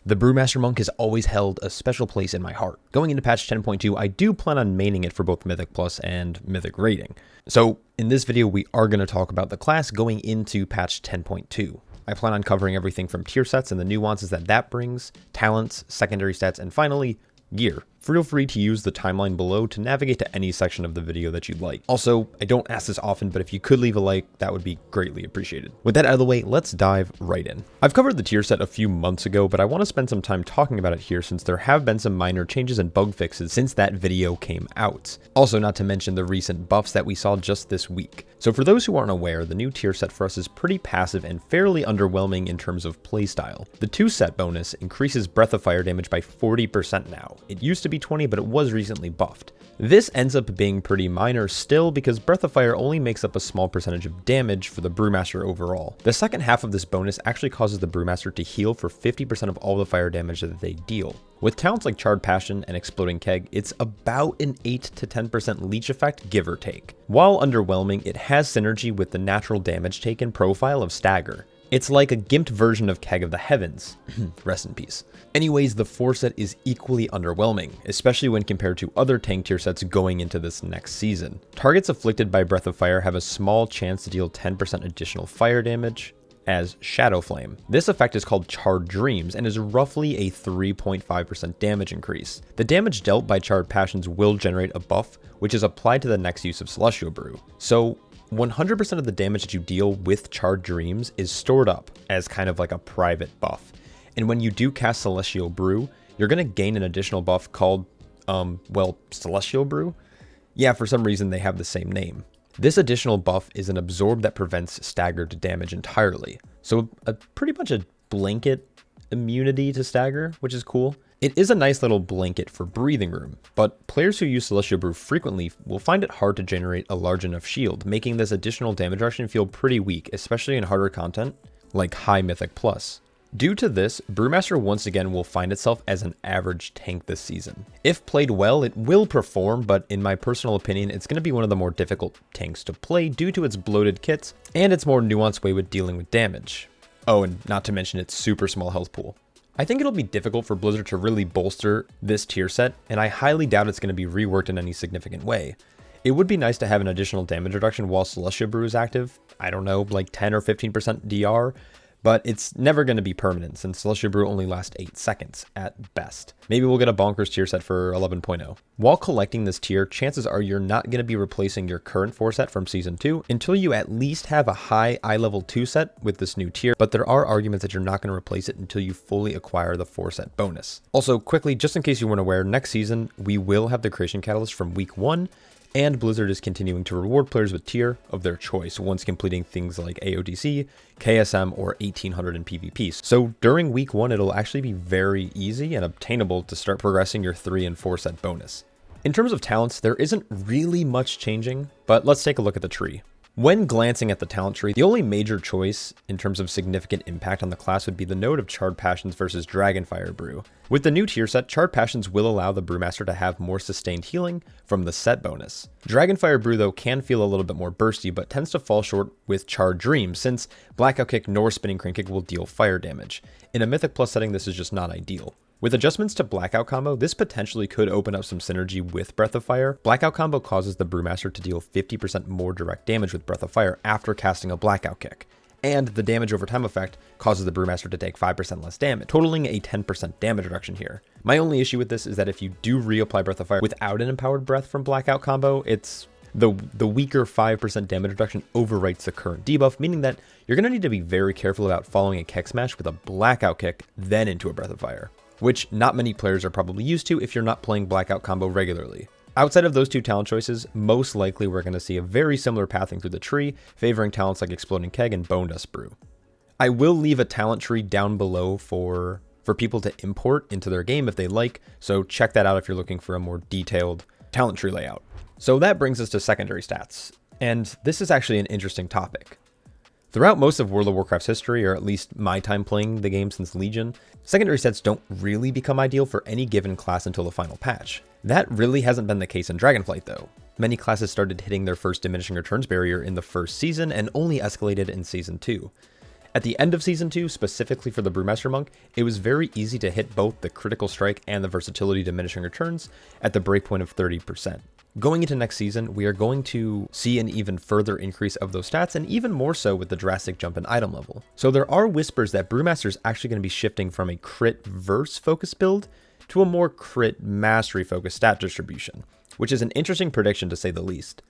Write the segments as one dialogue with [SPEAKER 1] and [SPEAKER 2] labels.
[SPEAKER 1] The Brewmaster Monk has always held a special place in my heart. Going into patch 10.2, I do plan on maining it for both Mythic Plus and Mythic Rating. So in this video, we are going to talk about the class going into patch 10.2. I plan on covering everything from tier sets and the nuances that brings, talents, secondary stats, and finally, gear. Feel free to use the timeline below to navigate to any section of the video that you'd like. Also, I don't ask this often, but if you could leave a like, that would be greatly appreciated. With that out of the way, let's dive right in. I've covered the tier set a few months ago, but I want to spend some time talking about it here since there have been some minor changes and bug fixes since that video came out. Also, not to mention the recent buffs that we saw just this week. So for those who aren't aware, the new tier set for us is pretty passive and fairly underwhelming in terms of playstyle. The 2 set bonus increases Breath of Fire damage by 40% now. It used to be 20, but it was recently buffed. This ends up being pretty minor still because Breath of Fire only makes up a small percentage of damage for the Brewmaster overall. The second half of this bonus actually causes the Brewmaster to heal for 50% of all the fire damage that they deal. With talents like Charred Passion and Exploding Keg, it's about an 8 to 10% leech effect, give or take. While underwhelming, it has synergy with the natural damage taken profile of Stagger. It's like a gimped version of Keg of the Heavens. Rest in peace. Anyways, the 4 set is equally underwhelming, especially when compared to other tank tier sets going into this next season. Targets afflicted by Breath of Fire have a small chance to deal 10% additional fire damage as Shadow Flame. This effect is called Charred Dreams and is roughly a 3.5% damage increase. The damage dealt by Charred Passions will generate a buff, which is applied to the next use of Celestial Brew. So 100% of the damage that you deal with Charred Dreams is stored up as kind of like a private buff. And when you do cast Celestial Brew, you're going to gain an additional buff called, Celestial Brew? Yeah, for some reason they have the same name. This additional buff is an absorb that prevents staggered damage entirely. So pretty much a blanket immunity to stagger, which is cool. It is a nice little blanket for breathing room, but players who use Celestial Brew frequently will find it hard to generate a large enough shield, making this additional damage reduction feel pretty weak, especially in harder content like High Mythic Plus. Due to this, Brewmaster once again will find itself as an average tank this season. If played well, it will perform, but in my personal opinion, it's going to be one of the more difficult tanks to play due to its bloated kits and its more nuanced way with dealing with damage. Oh, and not to mention its super small health pool. I think it'll be difficult for Blizzard to really bolster this tier set, and I highly doubt it's going to be reworked in any significant way. It would be nice to have an additional damage reduction while Celestial Brew is active, I don't know, like 10 or 15% DR, but it's never going to be permanent since Celestial Brew only lasts 8 seconds at best. Maybe we'll get a bonkers tier set for 11.0. While collecting this tier, chances are you're not going to be replacing your current 4 set from Season 2 until you at least have a high eye level 2 set with this new tier, but there are arguments that you're not going to replace it until you fully acquire the 4 set bonus. Also, quickly, just in case you weren't aware, next season we will have the Creation Catalyst from week 1, and Blizzard is continuing to reward players with tier of their choice once completing things like AOTC, KSM, or 1800 in PvP. So during week 1, it'll actually be very easy and obtainable to start progressing your 3 and 4 set bonus. In terms of talents, there isn't really much changing, but let's take a look at the tree. When glancing at the talent tree, the only major choice in terms of significant impact on the class would be the node of Charred Passions versus Dragonfire Brew. With the new tier set, Charred Passions will allow the Brewmaster to have more sustained healing from the set bonus. Dragonfire Brew though can feel a little bit more bursty, but tends to fall short with Charred Dreams since Blackout Kick nor Spinning Crane Kick will deal fire damage. In a Mythic Plus setting, this is just not ideal. With adjustments to Blackout Combo, this potentially could open up some synergy with Breath of Fire. Blackout Combo causes the Brewmaster to deal 50% more direct damage with Breath of Fire after casting a Blackout Kick. And the damage over time effect causes the Brewmaster to take 5% less damage, totaling a 10% damage reduction here. My only issue with this is that if you do reapply Breath of Fire without an Empowered Breath from Blackout Combo, it's the weaker 5% damage reduction overwrites the current debuff, meaning that you're going to need to be very careful about following a Keck Smash with a Blackout Kick, then into a Breath of Fire, which not many players are probably used to if you're not playing Blackout Combo regularly. Outside of those 2 talent choices, most likely we're going to see a very similar pathing through the tree, favoring talents like Exploding Keg and Bone Dust Brew. I will leave a talent tree down below for people to import into their game if they like, so check that out if you're looking for a more detailed talent tree layout. So that brings us to secondary stats, and this is actually an interesting topic. Throughout most of World of Warcraft's history, or at least my time playing the game since Legion, secondary sets don't really become ideal for any given class until the final patch. That really hasn't been the case in Dragonflight though. Many classes started hitting their first diminishing returns barrier in the first season and only escalated in Season 2. At the end of Season 2, specifically for the Brewmaster Monk, it was very easy to hit both the critical strike and the versatility diminishing returns at the breakpoint of 30%. Going into next season, we are going to see an even further increase of those stats, and even more so with the drastic jump in item level. So there are whispers that Brewmaster is actually going to be shifting from a crit verse focus build to a more crit mastery focused stat distribution, which is an interesting prediction to say the least.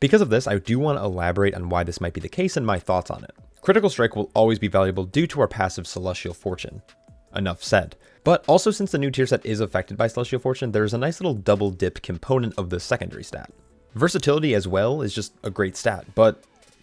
[SPEAKER 1] Because of this, I do want to elaborate on why this might be the case and my thoughts on it. Critical strike will always be valuable due to our passive Celestial Fortune. Enough said. But also, since the new tier set is affected by Celestial Fortune, there's a nice little double dip component of the secondary stat. Versatility as well is just a great stat, but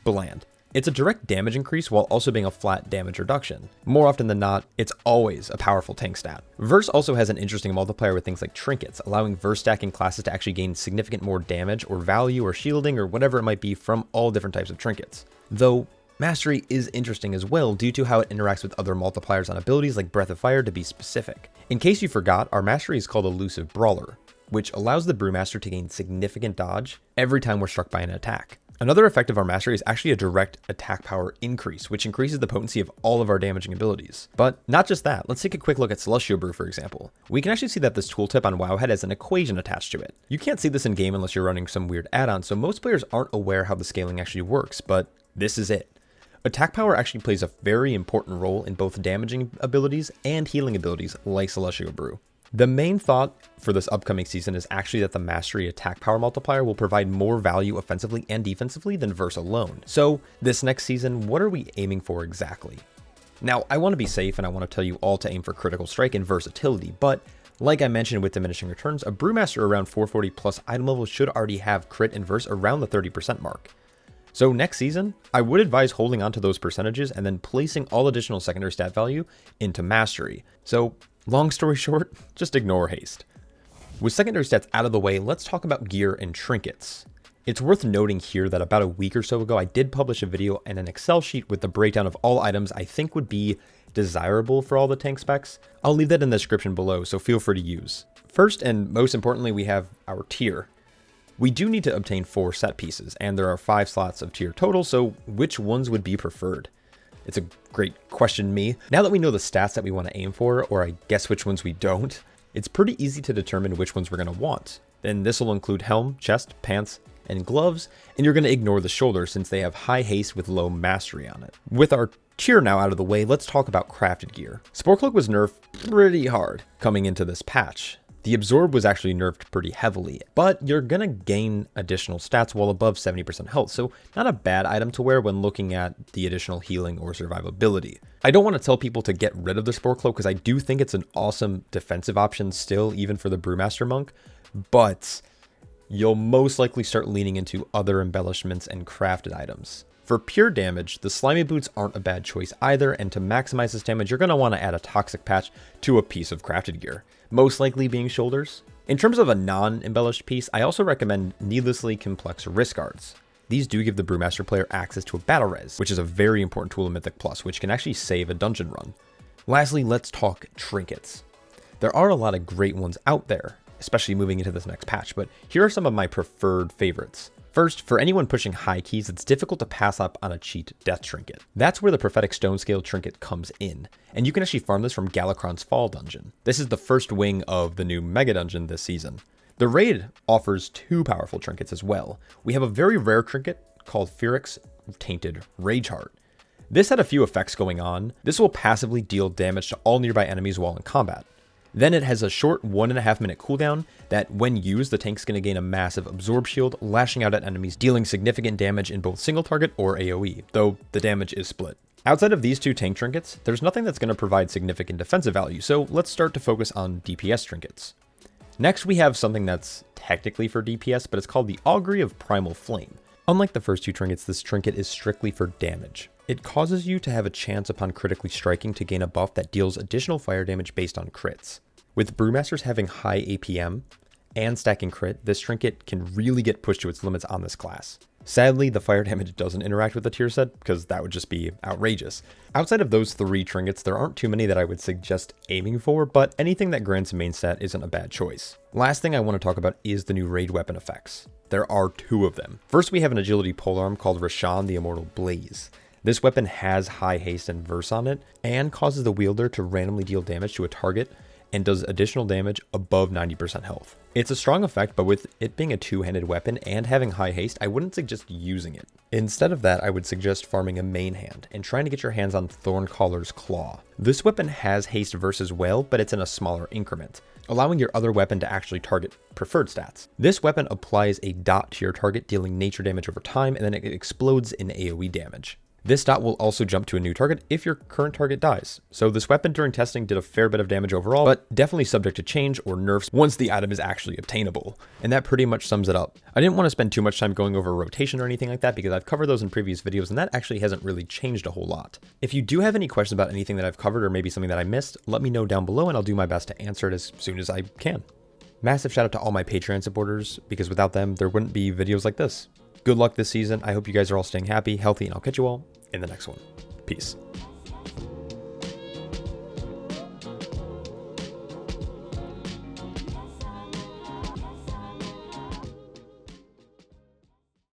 [SPEAKER 1] bland. It's a direct damage increase while also being a flat damage reduction. More often than not, it's always a powerful tank stat. Verse also has an interesting multiplier with things like trinkets, allowing verse stacking classes to actually gain significant more damage or value or shielding or whatever it might be from all different types of trinkets. Though Mastery is interesting as well due to how it interacts with other multipliers on abilities like Breath of Fire to be specific. In case you forgot, our Mastery is called Elusive Brawler, which allows the Brewmaster to gain significant dodge every time we're struck by an attack. Another effect of our Mastery is actually a direct attack power increase, which increases the potency of all of our damaging abilities. But not just that, let's take a quick look at Celestial Brew for example. We can actually see that this tooltip on WoWHead has an equation attached to it. You can't see this in game unless you're running some weird add-on, so most players aren't aware how the scaling actually works, but this is it. Attack power actually plays a very important role in both damaging abilities and healing abilities like Celestial Brew. The main thought for this upcoming season is actually that the Mastery attack power multiplier will provide more value offensively and defensively than Verse alone. So this next season, what are we aiming for exactly? Now, I want to be safe and I want to tell you all to aim for critical strike and versatility, but like I mentioned with diminishing returns, a Brewmaster around 440 plus item level should already have crit and verse around the 30% mark. So next season, I would advise holding on to those percentages and then placing all additional secondary stat value into Mastery. So long story short, just ignore haste. With secondary stats out of the way, let's talk about gear and trinkets. It's worth noting here that about a week or so ago, I did publish a video and an Excel sheet with the breakdown of all items I think would be desirable for all the tank specs. I'll leave that in the description below, so feel free to use. First and most importantly, we have our tier. We do need to obtain 4 set pieces, and there are 5 slots of tier total, so which ones would be preferred? It's a great question, me. Now that we know the stats that we want to aim for, or I guess which ones we don't, it's pretty easy to determine which ones we're going to want. Then this will include helm, chest, pants, and gloves, and you're going to ignore the shoulder since they have high haste with low mastery on it. With our tier now out of the way, let's talk about crafted gear. Spore Cloak was nerfed pretty hard coming into this patch. The Absorb was actually nerfed pretty heavily, but you're gonna gain additional stats while above 70% health, so not a bad item to wear when looking at the additional healing or survivability. I don't want to tell people to get rid of the Spore Cloak because I do think it's an awesome defensive option still, even for the Brewmaster Monk, but you'll most likely start leaning into other embellishments and crafted items. For pure damage, the Slimy Boots aren't a bad choice either, and to maximize this damage, you're going to want to add a Toxic Patch to a piece of crafted gear, most likely being shoulders. In terms of a non-embellished piece, I also recommend needlessly complex wrist guards. These do give the Brewmaster player access to a battle res, which is a very important tool in Mythic Plus, which can actually save a dungeon run. Lastly, let's talk trinkets. There are a lot of great ones out there, especially moving into this next patch, but here are some of my preferred favorites. First, for anyone pushing high keys, it's difficult to pass up on a cheat death trinket. That's where the Prophetic Stone Scale trinket comes in, and you can actually farm this from Galakron's Fall dungeon. This is the first wing of the new Mega Dungeon this season. The raid offers 2 powerful trinkets as well. We have a very rare trinket called Fearix Tainted Rage Heart. This had a few effects going on. This will passively deal damage to all nearby enemies while in combat. Then it has a short 1.5 minute cooldown that when used, the tank's going to gain a massive absorb shield, lashing out at enemies, dealing significant damage in both single target or AoE, though the damage is split. Outside of these 2 tank trinkets, there's nothing that's going to provide significant defensive value, so let's start to focus on DPS trinkets. Next, we have something that's technically for DPS, but it's called the Augury of Primal Flame. Unlike the first 2 trinkets, this trinket is strictly for damage. It causes you to have a chance upon critically striking to gain a buff that deals additional fire damage based on crits. With Brewmasters having high APM and stacking crit, this trinket can really get pushed to its limits on this class. Sadly, the fire damage doesn't interact with the tier set because that would just be outrageous. Outside of those 3 trinkets, there aren't too many that I would suggest aiming for, but anything that grants main stat isn't a bad choice. Last thing I want to talk about is the new raid weapon effects. There are 2 of them. First, we have an agility polearm called Rashan the Immortal Blaze. This weapon has high haste and verse on it, and causes the wielder to randomly deal damage to a target, and does additional damage above 90% health. It's a strong effect, but with it being a two-handed weapon and having high haste, I wouldn't suggest using it. Instead of that, I would suggest farming a main hand and trying to get your hands on Thorncaller's Claw. This weapon has haste verse as well, but it's in a smaller increment, allowing your other weapon to actually target preferred stats. This weapon applies a dot to your target, dealing nature damage over time, and then it explodes in AoE damage. This dot will also jump to a new target if your current target dies. So this weapon during testing did a fair bit of damage overall, but definitely subject to change or nerfs once the item is actually obtainable. And that pretty much sums it up. I didn't want to spend too much time going over rotation or anything like that because I've covered those in previous videos and that actually hasn't really changed a whole lot. If you do have any questions about anything that I've covered or maybe something that I missed, let me know down below and I'll do my best to answer it as soon as I can. Massive shout out to all my Patreon supporters because without them, there wouldn't be videos like this. Good luck this season. I hope you guys are all staying happy, healthy, and I'll catch you all in the next one. Peace.